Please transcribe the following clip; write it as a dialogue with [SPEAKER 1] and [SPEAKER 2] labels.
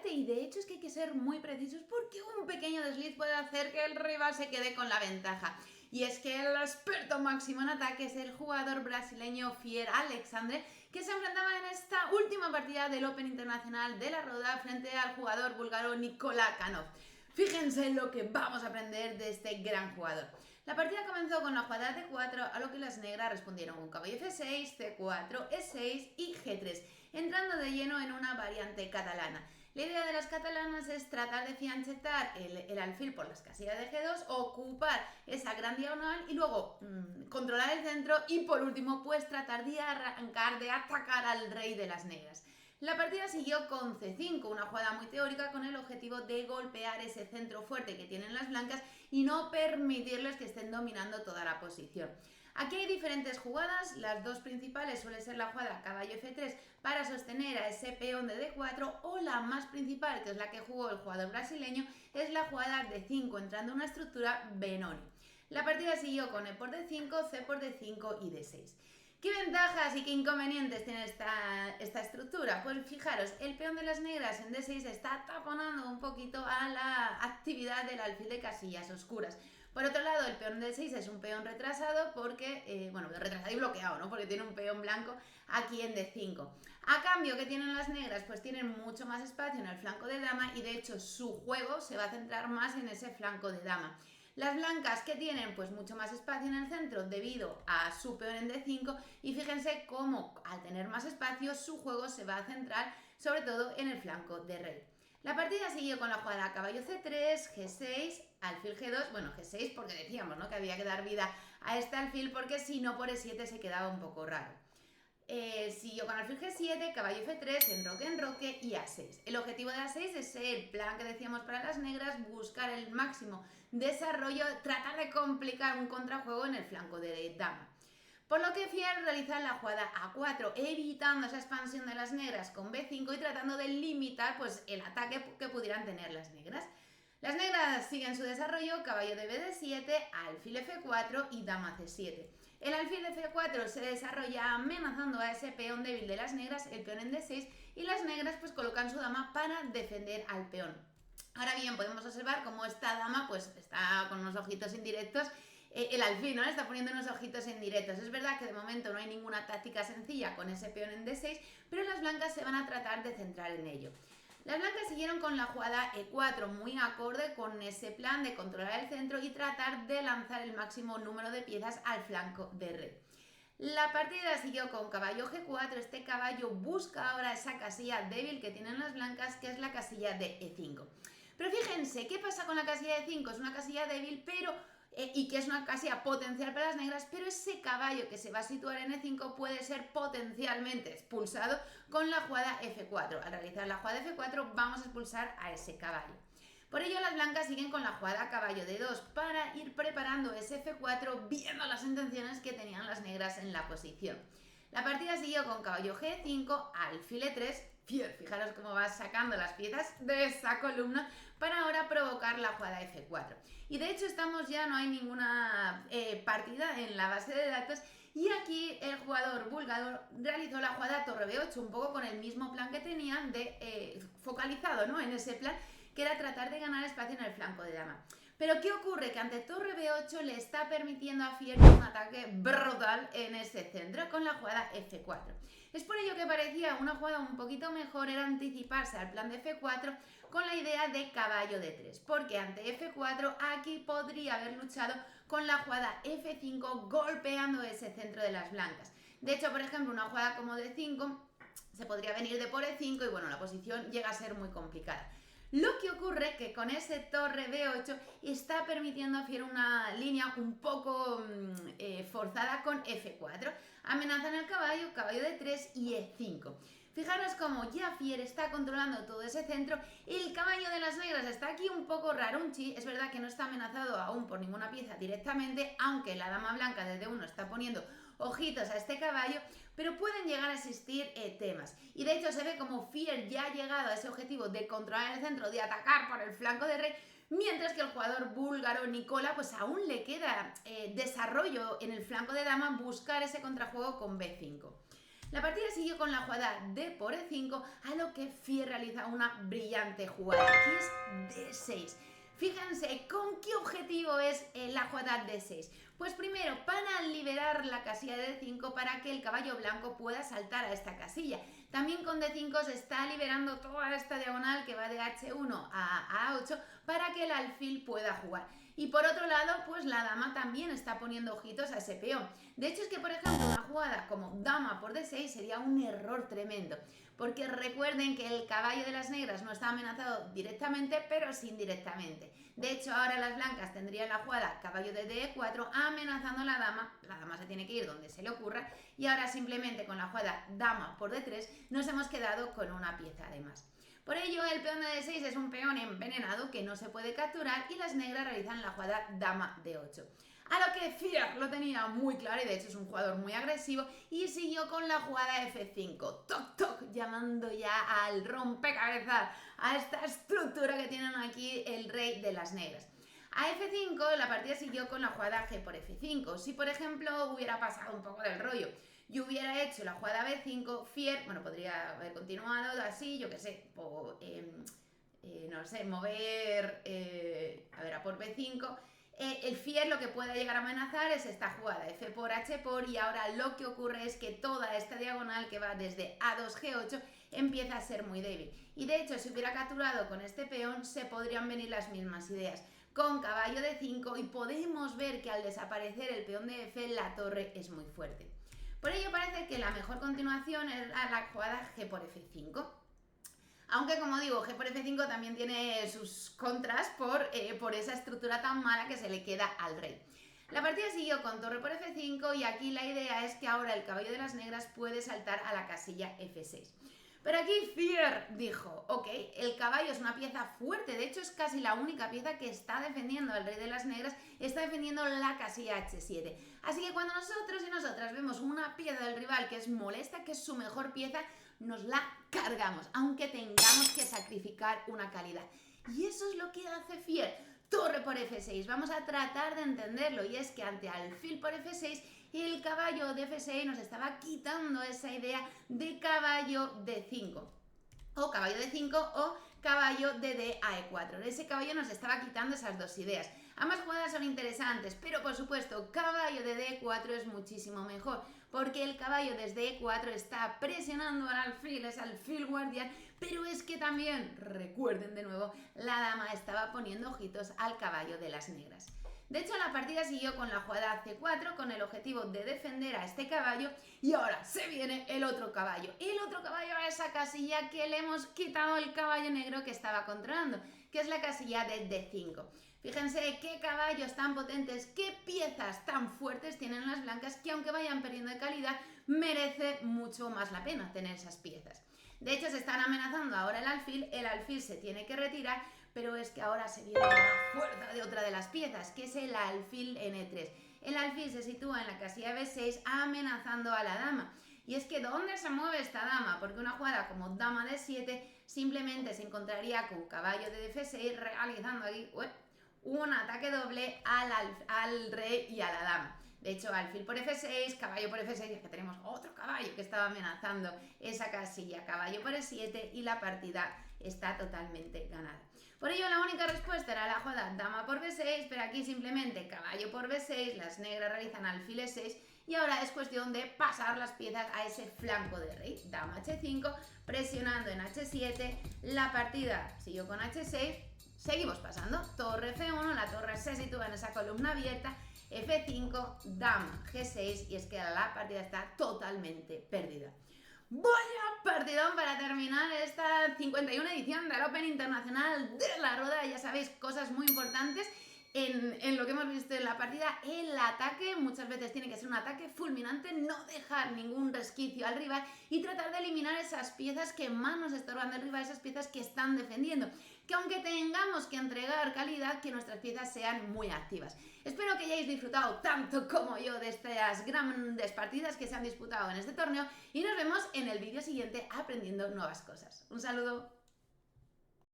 [SPEAKER 1] adelante, y de hecho es que hay que ser muy precisos porque un pequeño desliz puede hacer que el rival se quede con la ventaja. Y es que el experto máximo en ataque es el jugador brasileño Fier Alexandre, que se enfrentaba en esta última partida del Open Internacional de la Roda frente al jugador búlgaro Nikola Kanov. Fíjense en lo que vamos a aprender de este gran jugador. La partida comenzó con la jugada D4, a lo que las negras respondieron con caballo F6, C4, E6 y G3, entrando de lleno en una variante catalana. La idea de las catalanas es tratar de fianchetar el alfil por las casillas de G2, ocupar esa gran diagonal y luego controlar el centro y por último pues tratar de arrancar, de atacar al rey de las negras. La partida siguió con C5, una jugada muy teórica con el objetivo de golpear ese centro fuerte que tienen las blancas y no permitirles que estén dominando toda la posición. Aquí hay diferentes jugadas, las dos principales suele ser la jugada caballo F3 para sostener a ese peón de D4, o la más principal, que es la que jugó el jugador brasileño, es la jugada D5, entrando en una estructura Benoni. La partida siguió con E por D5, C por D5 y D6. ¿Qué ventajas y qué inconvenientes tiene esta estructura? Pues fijaros, el peón de las negras en D6 está taponando un poquito a la actividad del alfil de casillas oscuras. Por otro lado, el peón de D6 es un peón retrasado porque, retrasado y bloqueado, ¿no? Porque tiene un peón blanco aquí en D5. A cambio, ¿qué tienen las negras? Pues tienen mucho más espacio en el flanco de dama y de hecho su juego se va a centrar más en ese flanco de dama. Las blancas, que tienen pues mucho más espacio en el centro debido a su peón en D5, y fíjense cómo al tener más espacio su juego se va a centrar sobre todo en el flanco de rey. La partida siguió con la jugada caballo C3, G6, alfil G2, G6 porque decíamos, ¿no?, que había que dar vida a este alfil porque si no por E7 se quedaba un poco raro. Siguió con alfil G7, caballo F3, enroque y A6. El objetivo de A6 es el plan que decíamos para las negras, buscar el máximo desarrollo, tratar de complicar un contrajuego en el flanco de dama. Por lo que Fier realiza la jugada A4, evitando esa expansión de las negras con B5 y tratando de limitar pues, el ataque que pudieran tener las negras. Las negras siguen su desarrollo, caballo de BD7, alfil F4 y dama C7. El alfil de F4 se desarrolla amenazando a ese peón débil de las negras, el peón en D6, y las negras pues colocan su dama para defender al peón. Ahora bien, podemos observar cómo esta dama pues está con unos ojitos indirectos, el alfil, ¿no?, le está poniendo unos ojitos indirectos. Es verdad que de momento no hay ninguna táctica sencilla con ese peón en D6, pero las blancas se van a tratar de centrar en ello. Las blancas siguieron con la jugada E4, muy acorde con ese plan de controlar el centro y tratar de lanzar el máximo número de piezas al flanco de rey. La partida siguió con caballo G4, este caballo busca ahora esa casilla débil que tienen las blancas, que es la casilla de E5. Pero fíjense, ¿qué pasa con la casilla de E5? Es una casilla débil, y que es una casilla potencial para las negras, pero ese caballo que se va a situar en E5 puede ser potencialmente expulsado con la jugada F4. Al realizar la jugada F4 vamos a expulsar a ese caballo. Por ello las blancas siguen con la jugada caballo D2 para ir preparando ese F4 viendo las intenciones que tenían las negras en la posición. La partida siguió con caballo G5, alfil E3, fijaros cómo va sacando las piezas de esa columna para ahora provocar la jugada F4. Y de hecho no hay ninguna partida en la base de datos, y aquí el jugador búlgaro realizó la jugada torre B8, un poco con el mismo plan que tenían focalizado, ¿no?, en ese plan, que era tratar de ganar espacio en el flanco de dama. Pero ¿qué ocurre? Que ante torre B8 le está permitiendo a Fier un ataque brutal en ese centro con la jugada F4. Es por ello que parecía una jugada un poquito mejor era anticiparse al plan de F4 con la idea de caballo D3, porque ante F4 aquí podría haber luchado con la jugada F5 golpeando ese centro de las blancas. De hecho, por ejemplo, una jugada como D5 se podría venir de por E5 y la posición llega a ser muy complicada. Lo que ocurre es que con ese torre B8 está permitiendo a Fier una línea un poco forzada con F4. Amenazan el caballo, caballo D3 y E5. Fijaros cómo ya Fier está controlando todo ese centro. El caballo de las negras está aquí un poco rarunchi. Es verdad que no está amenazado aún por ninguna pieza directamente, aunque la dama blanca desde uno está poniendo ojitos a este caballo, pero pueden llegar a existir temas. Y de hecho se ve como Fier ya ha llegado a ese objetivo de controlar el centro, de atacar por el flanco de rey, mientras que el jugador búlgaro Nikola pues aún le queda desarrollo en el flanco de dama, buscar ese contrajuego con B5. La partida siguió con la jugada d por e5, a lo que Fier realiza una brillante jugada, que es d6. Fíjense, ¿con qué objetivo es la jugada d6? Pues primero, para liberar la casilla de d5 para que el caballo blanco pueda saltar a esta casilla. También con d5 se está liberando toda esta diagonal que va de h1 a a8 para que el alfil pueda jugar. Y por otro lado, pues la dama también está poniendo ojitos a ese peón. De hecho, es que, por ejemplo, una jugada como dama por d6 sería un error tremendo. Porque recuerden que el caballo de las negras no está amenazado directamente, pero sí indirectamente. De hecho, ahora las blancas tendrían la jugada caballo de d4 amenazando a la dama se tiene que ir donde se le ocurra, y ahora simplemente con la jugada dama por d3 nos hemos quedado con una pieza de más. Por ello, el peón de d6 es un peón envenenado que no se puede capturar y las negras realizan la jugada dama de 8. A lo que Fier lo tenía muy claro y de hecho es un jugador muy agresivo y siguió con la jugada f5. Toc toc, llamando ya al rompecabezas, a esta estructura que tienen aquí el rey de las negras. A f5 la partida siguió con la jugada g por f5. Si por ejemplo hubiera pasado un poco del rollo y hubiera hecho la jugada b5, Fier, bueno, podría haber continuado así, yo qué sé, no sé, mover, a por b5. El Fier lo que puede llegar a amenazar es esta jugada f por h por, y ahora lo que ocurre es que toda esta diagonal que va desde a2 g8 empieza a ser muy débil. Y de hecho, si hubiera capturado con este peón, se podrían venir las mismas ideas. Con caballo de 5 y podemos ver que al desaparecer el peón de f, la torre es muy fuerte. Por ello parece que la mejor continuación es la jugada g por f5. Aunque, como digo, g por f5 también tiene sus contras por esa estructura tan mala que se le queda al rey. La partida siguió con torre por f5 y aquí la idea es que ahora el caballo de las negras puede saltar a la casilla f6. Pero aquí Fier dijo, ok, el caballo es una pieza fuerte, de hecho es casi la única pieza que está defendiendo el rey de las negras, está defendiendo la casilla h7. Así que cuando nosotros y nosotras vemos una pieza del rival que es molesta, que es su mejor pieza, nos la cargamos, aunque tengamos que sacrificar una calidad. Y eso es lo que hace Fier. Torre por f6, vamos a tratar de entenderlo, y es que ante alfil por f6 el caballo de f6 nos estaba quitando esa idea de caballo de 5 o caballo de 5 o caballo de d a e4. Ese caballo nos estaba quitando esas dos ideas. Ambas jugadas son interesantes, pero por supuesto caballo de d4 es muchísimo mejor, porque el caballo desde e4 está presionando al alfil, es alfil guardián, pero es que también, recuerden de nuevo, la dama estaba poniendo ojitos al caballo de las negras. De hecho, la partida siguió con la jugada c4 con el objetivo de defender a este caballo, y ahora se viene el otro caballo. El otro caballo a esa casilla que le hemos quitado el caballo negro que estaba controlando, que es la casilla de d5. Fíjense qué caballos tan potentes, qué piezas tan fuertes tienen las blancas, que aunque vayan perdiendo de calidad, merece mucho más la pena tener esas piezas. De hecho, se están amenazando ahora el alfil se tiene que retirar, pero es que ahora se viene la fuerza de otra de las piezas, que es el alfil en e3. El alfil se sitúa en la casilla b6 amenazando a la dama. Y es que ¿dónde se mueve esta dama? Porque una jugada como dama de 7 simplemente se encontraría con caballo de f6 realizando aquí un ataque doble al rey y a la dama. De hecho, alfil por f6, caballo por f6, es que tenemos otro caballo que estaba amenazando esa casilla, caballo por e7, y la partida está totalmente ganada. Por ello, la única respuesta era la jugada dama por b6, pero aquí simplemente caballo por b6, las negras realizan alfil e6, y ahora es cuestión de pasar las piezas a ese flanco de rey. Dama h5, presionando en h7, la partida siguió con h6, seguimos pasando, torre f1, la torre se sitúa en esa columna abierta, f5, dama g6, y es que la partida está totalmente perdida. Vaya partidón para terminar esta 51 edición del Open Internacional de la Rueda. Ya sabéis, cosas muy importantes en lo que hemos visto en la partida. El ataque muchas veces tiene que ser un ataque fulminante, no dejar ningún resquicio al rival y tratar de eliminar esas piezas que más nos estorban del rival, esas piezas que están defendiendo, que aunque tengamos que entregar calidad, que nuestras piezas sean muy activas. Espero que hayáis disfrutado tanto como yo de estas grandes partidas que se han disputado en este torneo, y nos vemos en el vídeo siguiente aprendiendo nuevas cosas. Un saludo.